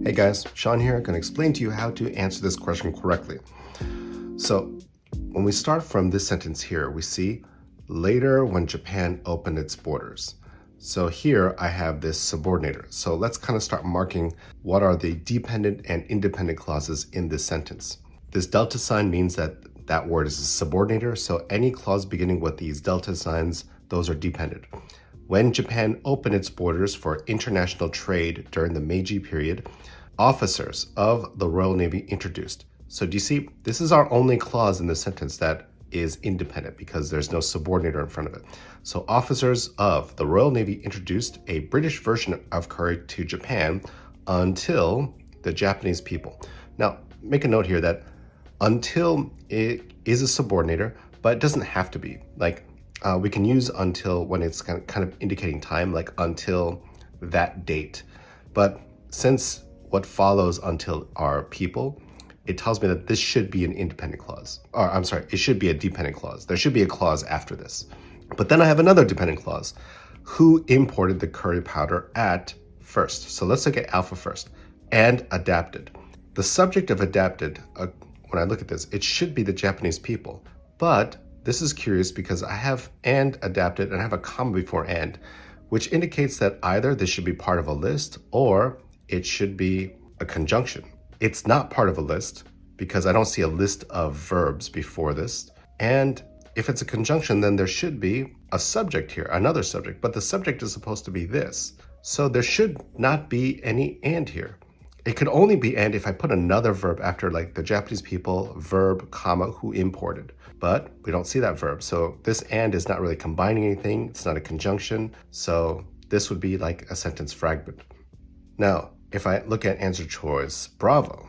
Hey guys, Sean here, going to explain to you how to answer this question correctly. So when we start from this sentence here, we see later when Japan opened its borders. So here I have this subordinator. So let's kind of start marking what are the dependent and independent clauses in this sentence. This delta sign means that that word is a subordinator. So any clause beginning with these delta signs, those are dependent. When Japan opened its borders for international trade during the Meiji period, officers of the Royal Navy introduced. So do you see, this is our only clause in the sentence that is independent because there's no subordinator in front of it. So officers of the Royal Navy introduced a British version of curry to Japan until the Japanese people. Now, make a note here that until it is a subordinator, but it doesn't have to be. Like we can use until when it's kind of indicating time, like until that date. But since what follows until are people, it tells me that this should be an independent clause. Or I'm sorry, it should be a dependent clause. There should be a clause after this. But then I have another dependent clause. Who imported the curry powder at first? So let's look at alpha first. And adapted. The subject of adapted, when I look at this, it should be the Japanese people. But this is curious because I have and adapted and I have a comma before and, which indicates that either this should be part of a list or it should be a conjunction. It's not part of a list because I don't see a list of verbs before this. And if it's a conjunction, then there should be a subject here, another subject, but the subject is supposed to be this. So there should not be any and here. It could only be and if I put another verb after, like the Japanese people, verb, comma, who imported. But we don't see that verb. So this and is not really combining anything. It's not a conjunction. So this would be like a sentence fragment. Now, if I look at answer choice, Bravo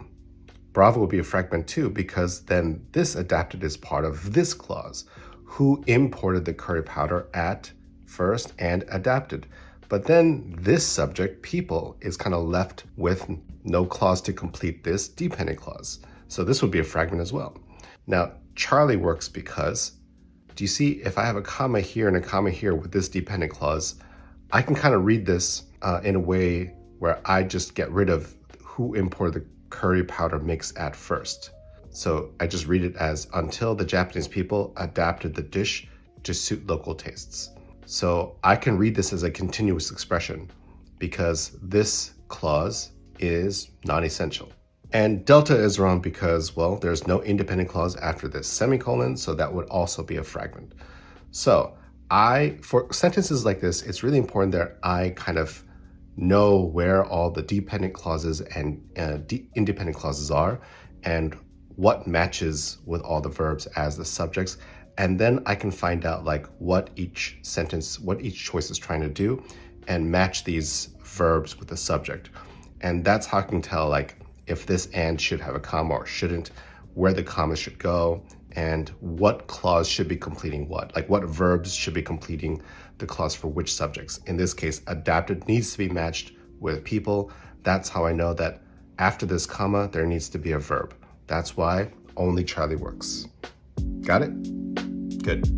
would be a fragment too, because then this adapted is part of this clause. Who imported the curry powder at first and adapted. But then this subject, people, is kind of left with no clause to complete this dependent clause. So this would be a fragment as well. Now, Charlie works because, do you see, if I have a comma here and a comma here with this dependent clause, I can kind of read this in a way where I just get rid of who imported the curry powder mix at first. So I just read it as until the Japanese people adapted the dish to suit local tastes. So I can read this as a continuous expression because this clause is non-essential. And delta is wrong because, well, there's no independent clause after this semicolon, so that would also be a fragment. So for sentences like this, it's really important that I kind of know where all the dependent clauses and independent clauses are and what matches with all the verbs as the subjects. And then I can find out like what each choice is trying to do and match these verbs with the subject. And that's how I can tell like if this and should have a comma or shouldn't, where the comma should go, and what clause should be completing what, like what verbs should be completing the clause for which subjects. In this case, adapted needs to be matched with people. That's how I know that after this comma, there needs to be a verb. That's why only Charlie works. Got it? Good.